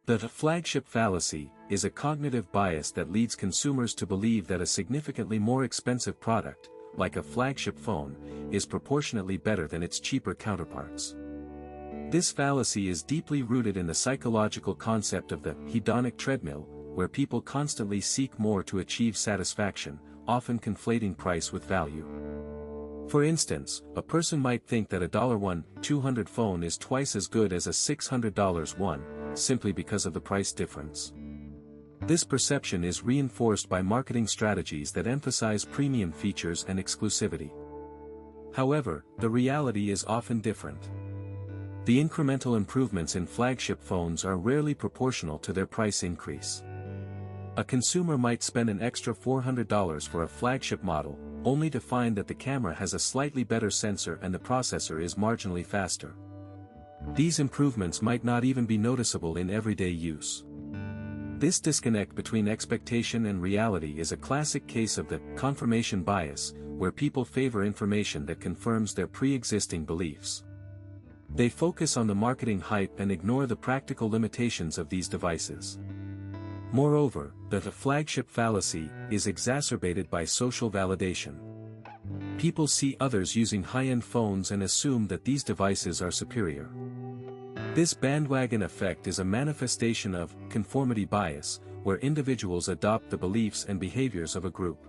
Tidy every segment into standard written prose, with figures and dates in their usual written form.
The flagship fallacy is a cognitive bias that leads consumers to believe that a significantly more expensive product, like a flagship phone, is proportionately better than its cheaper counterparts. This fallacy is deeply rooted in the psychological concept of the hedonic treadmill, where people constantly seek more to achieve satisfaction, often conflating price with value. For instance, a person might think that a $200 phone is twice as good as a $600 one, simply because of the price difference. This perception is reinforced by marketing strategies that emphasize premium features and exclusivity. However, the reality is often different. The incremental improvements in flagship phones are rarely proportional to their price increase. A consumer might spend an extra $400 for a flagship model, only to find that the camera has a slightly better sensor and the processor is marginally faster. These improvements might not even be noticeable in everyday use. This disconnect between expectation and reality is a classic case of the confirmation bias, where people favor information that confirms their pre-existing beliefs. They focus on the marketing hype and ignore the practical limitations of these devices. Moreover, the flagship fallacy is exacerbated by social validation. People see others using high-end phones and assume that these devices are superior. This bandwagon effect is a manifestation of conformity bias, where individuals adopt the beliefs and behaviors of a group.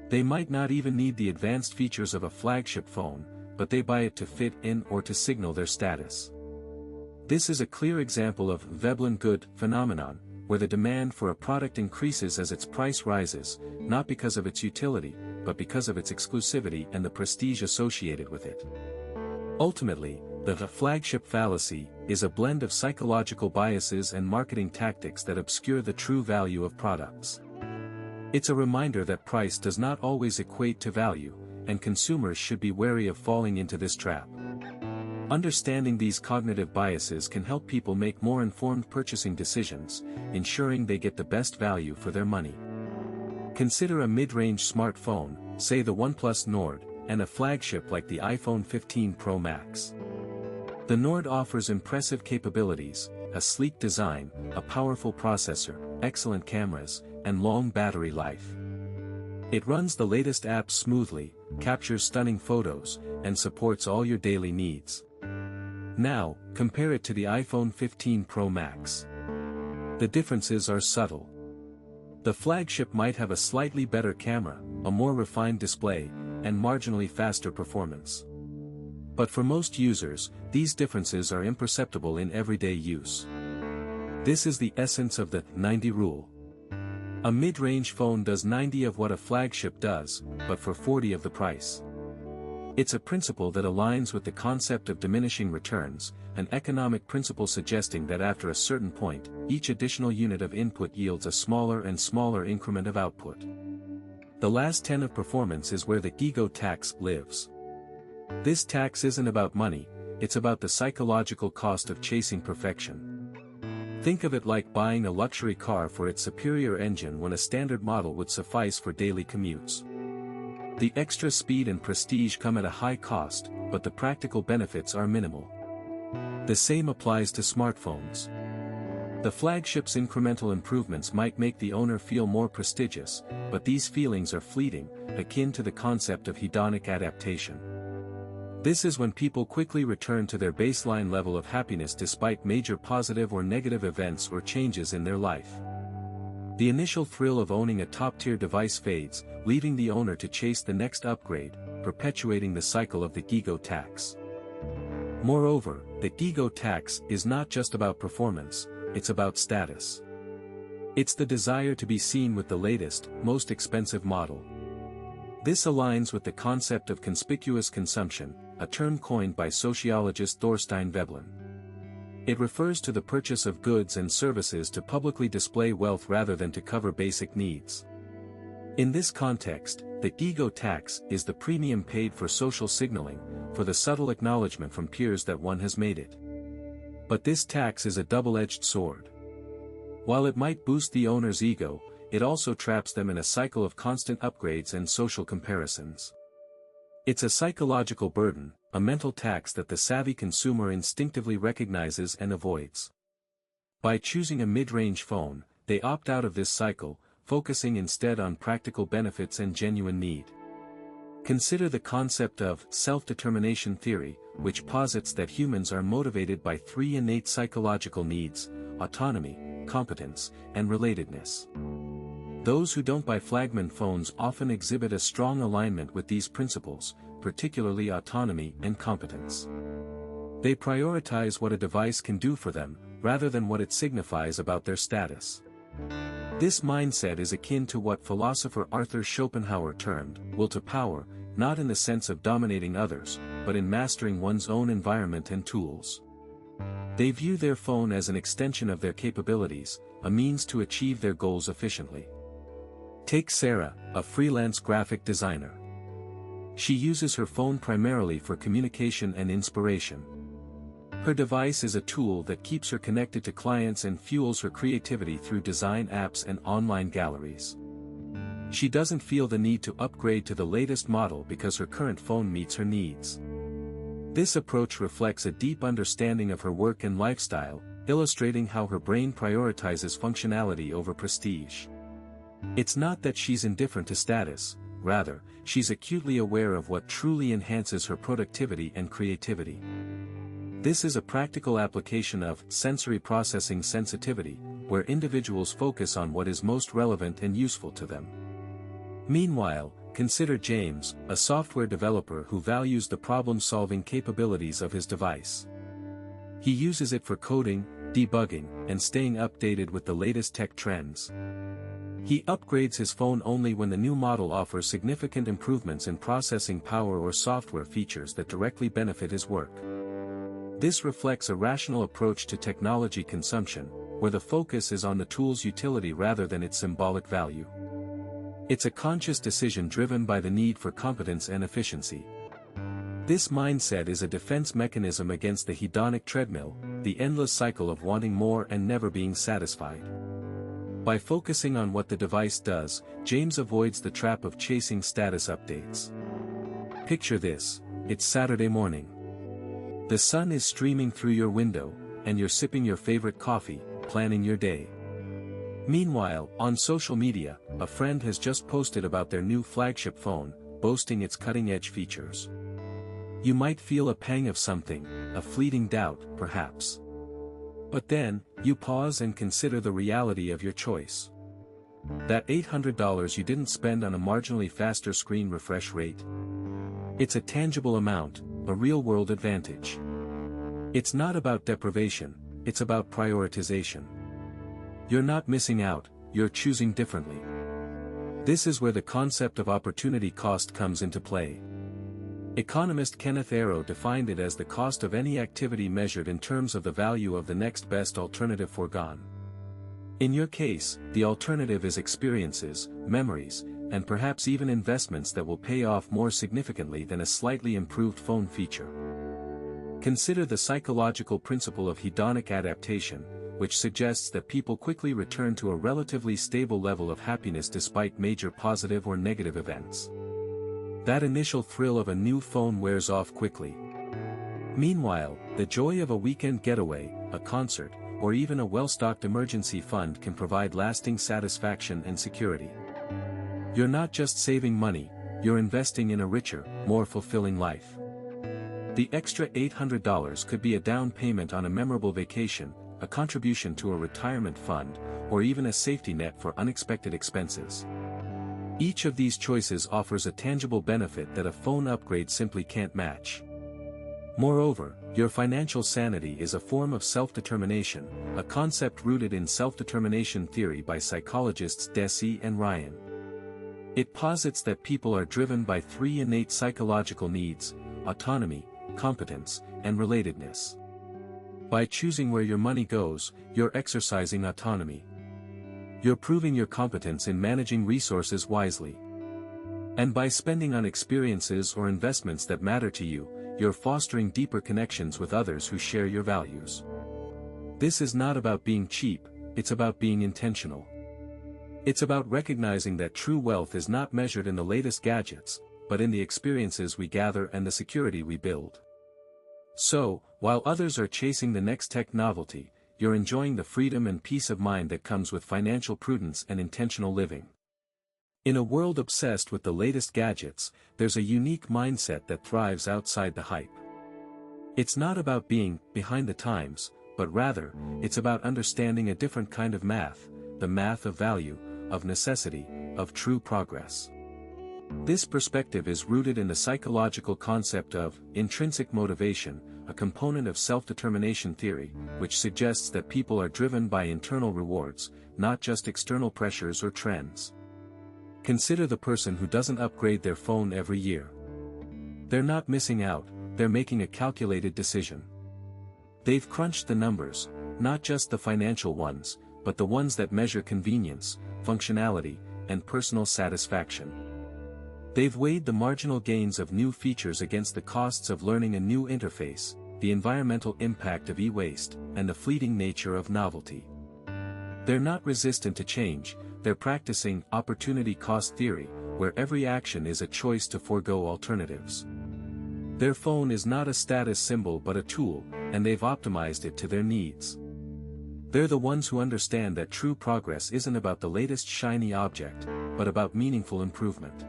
They might not even need the advanced features of a flagship phone, but they buy it to fit in or to signal their status. This is a clear example of Veblen good phenomenon, where the demand for a product increases as its price rises, not because of its utility, but because of its exclusivity and the prestige associated with it. Ultimately, the flagship fallacy is a blend of psychological biases and marketing tactics that obscure the true value of products. It's a reminder that price does not always equate to value, and consumers should be wary of falling into this trap. Understanding these cognitive biases can help people make more informed purchasing decisions, ensuring they get the best value for their money. Consider a mid-range smartphone, say the OnePlus Nord, and a flagship like the iPhone 15 Pro Max. The Nord offers impressive capabilities, a sleek design, a powerful processor, excellent cameras, and long battery life. It runs the latest apps smoothly, captures stunning photos, and supports all your daily needs. Now, compare it to the iPhone 15 Pro Max. The differences are subtle. The flagship might have a slightly better camera, a more refined display, and marginally faster performance. But for most users, these differences are imperceptible in everyday use. This is the essence of the 90 rule. A mid-range phone does 90 of what a flagship does, but for 40 of the price. It's a principle that aligns with the concept of diminishing returns, an economic principle suggesting that after a certain point, each additional unit of input yields a smaller and smaller increment of output. The last 10 of performance is where the ego tax lives. This tax isn't about money, it's about the psychological cost of chasing perfection. Think of it like buying a luxury car for its superior engine when a standard model would suffice for daily commutes. The extra speed and prestige come at a high cost, but the practical benefits are minimal. The same applies to smartphones. The flagship's incremental improvements might make the owner feel more prestigious, but these feelings are fleeting, akin to the concept of hedonic adaptation. This is when people quickly return to their baseline level of happiness despite major positive or negative events or changes in their life. The initial thrill of owning a top-tier device fades, leaving the owner to chase the next upgrade, perpetuating the cycle of the ego tax. Moreover, the ego tax is not just about performance, it's about status. It's the desire to be seen with the latest, most expensive model. This aligns with the concept of conspicuous consumption, a term coined by sociologist Thorstein Veblen. It refers to the purchase of goods and services to publicly display wealth rather than to cover basic needs. In this context, the ego tax is the premium paid for social signaling, for the subtle acknowledgement from peers that one has made it. But this tax is a double-edged sword. While it might boost the owner's ego, it also traps them in a cycle of constant upgrades and social comparisons. It's a psychological burden, a mental tax that the savvy consumer instinctively recognizes and avoids. By choosing a mid-range phone, they opt out of this cycle, focusing instead on practical benefits and genuine need. Consider the concept of self-determination theory, which posits that humans are motivated by three innate psychological needs: autonomy, competence, and relatedness. Those who don't buy Flagman phones often exhibit a strong alignment with these principles, particularly autonomy and competence. They prioritize what a device can do for them, rather than what it signifies about their status. This mindset is akin to what philosopher Arthur Schopenhauer termed will to power, not in the sense of dominating others, but in mastering one's own environment and tools. They view their phone as an extension of their capabilities, a means to achieve their goals efficiently. Take Sarah, a freelance graphic designer. She uses her phone primarily for communication and inspiration. Her device is a tool that keeps her connected to clients and fuels her creativity through design apps and online galleries. She doesn't feel the need to upgrade to the latest model because her current phone meets her needs. This approach reflects a deep understanding of her work and lifestyle, illustrating how her brain prioritizes functionality over prestige. It's not that she's indifferent to status, rather, she's acutely aware of what truly enhances her productivity and creativity. This is a practical application of sensory processing sensitivity, where individuals focus on what is most relevant and useful to them. Meanwhile, consider James, a software developer who values the problem-solving capabilities of his device. He uses it for coding, debugging, and staying updated with the latest tech trends. He upgrades his phone only when the new model offers significant improvements in processing power or software features that directly benefit his work. This reflects a rational approach to technology consumption, where the focus is on the tool's utility rather than its symbolic value. It's a conscious decision driven by the need for competence and efficiency. This mindset is a defense mechanism against the hedonic treadmill, the endless cycle of wanting more and never being satisfied. By focusing on what the device does, James avoids the trap of chasing status updates. Picture this: it's Saturday morning. The sun is streaming through your window, and you're sipping your favorite coffee, planning your day. Meanwhile, on social media, a friend has just posted about their new flagship phone, boasting its cutting-edge features. You might feel a pang of something, a fleeting doubt, perhaps. But then, you pause and consider the reality of your choice. That $800 you didn't spend on a marginally faster screen refresh rate. It's a tangible amount, a real-world advantage. It's not about deprivation, it's about prioritization. You're not missing out, you're choosing differently. This is where the concept of opportunity cost comes into play. Economist Kenneth Arrow defined it as the cost of any activity measured in terms of the value of the next best alternative foregone. In your case, the alternative is experiences, memories, and perhaps even investments that will pay off more significantly than a slightly improved phone feature. Consider the psychological principle of hedonic adaptation, which suggests that people quickly return to a relatively stable level of happiness despite major positive or negative events. That initial thrill of a new phone wears off quickly. Meanwhile, the joy of a weekend getaway, a concert, or even a well-stocked emergency fund can provide lasting satisfaction and security. You're not just saving money, you're investing in a richer, more fulfilling life. The extra $800 could be a down payment on a memorable vacation, a contribution to a retirement fund, or even a safety net for unexpected expenses. Each of these choices offers a tangible benefit that a phone upgrade simply can't match. Moreover, your financial sanity is a form of self-determination, a concept rooted in self-determination theory by psychologists Deci and Ryan. It posits that people are driven by three innate psychological needs: autonomy, competence, and relatedness. By choosing where your money goes, you're exercising autonomy. You're proving your competence in managing resources wisely. And by spending on experiences or investments that matter to you, you're fostering deeper connections with others who share your values. This is not about being cheap, it's about being intentional. It's about recognizing that true wealth is not measured in the latest gadgets, but in the experiences we gather and the security we build. So, while others are chasing the next tech novelty, you're enjoying the freedom and peace of mind that comes with financial prudence and intentional living. In a world obsessed with the latest gadgets, there's a unique mindset that thrives outside the hype. It's not about being behind the times, but rather, it's about understanding a different kind of math, the math of value, of necessity, of true progress. This perspective is rooted in the psychological concept of intrinsic motivation, a component of self-determination theory, which suggests that people are driven by internal rewards, not just external pressures or trends. Consider the person who doesn't upgrade their phone every year. They're not missing out, they're making a calculated decision. They've crunched the numbers, not just the financial ones, but the ones that measure convenience, functionality, and personal satisfaction. They've weighed the marginal gains of new features against the costs of learning a new interface, the environmental impact of e-waste, and the fleeting nature of novelty. They're not resistant to change, they're practicing opportunity cost theory, where every action is a choice to forego alternatives. Their phone is not a status symbol but a tool, and they've optimized it to their needs. They're the ones who understand that true progress isn't about the latest shiny object, but about meaningful improvement.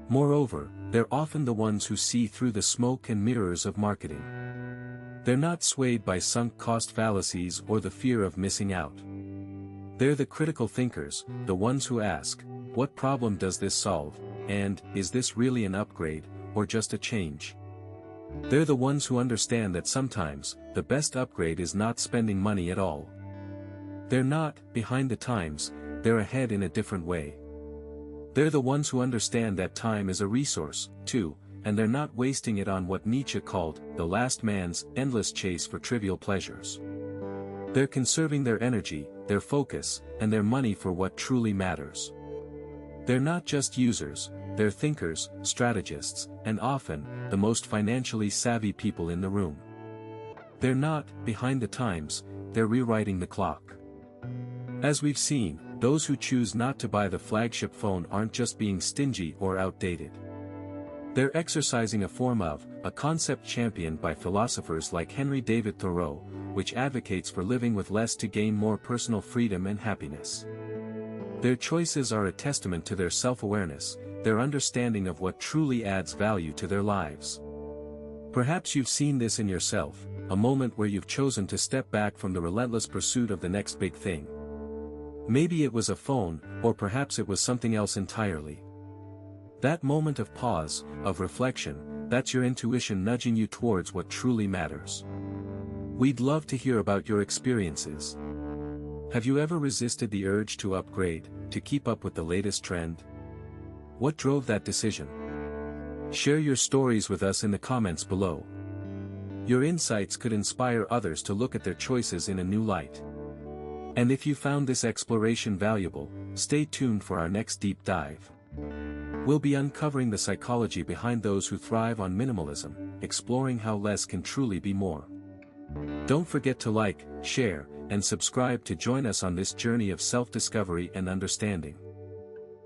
Moreover, they're often the ones who see through the smoke and mirrors of marketing. They're not swayed by sunk cost fallacies or the fear of missing out. They're the critical thinkers, the ones who ask, what problem does this solve, and, is this really an upgrade, or just a change? They're the ones who understand that sometimes, the best upgrade is not spending money at all. They're not behind the times, they're ahead in a different way. They're the ones who understand that time is a resource, too, and they're not wasting it on what Nietzsche called, the last man's endless chase for trivial pleasures. They're conserving their energy, their focus, and their money for what truly matters. They're not just users, they're thinkers, strategists, and often, the most financially savvy people in the room. They're not behind the times, they're rewriting the clock. As we've seen, those who choose not to buy the flagship phone aren't just being stingy or outdated. They're exercising a form of, a concept championed by philosophers like Henry David Thoreau, which advocates for living with less to gain more personal freedom and happiness. Their choices are a testament to their self-awareness, their understanding of what truly adds value to their lives. Perhaps you've seen this in yourself, a moment where you've chosen to step back from the relentless pursuit of the next big thing. Maybe it was a phone, or perhaps it was something else entirely. That moment of pause, of reflection, that's your intuition nudging you towards what truly matters. We'd love to hear about your experiences. Have you ever resisted the urge to upgrade, to keep up with the latest trend? What drove that decision? Share your stories with us in the comments below. Your insights could inspire others to look at their choices in a new light. And if you found this exploration valuable, stay tuned for our next deep dive. We'll be uncovering the psychology behind those who thrive on minimalism, exploring how less can truly be more. Don't forget to like, share, and subscribe to join us on this journey of self-discovery and understanding.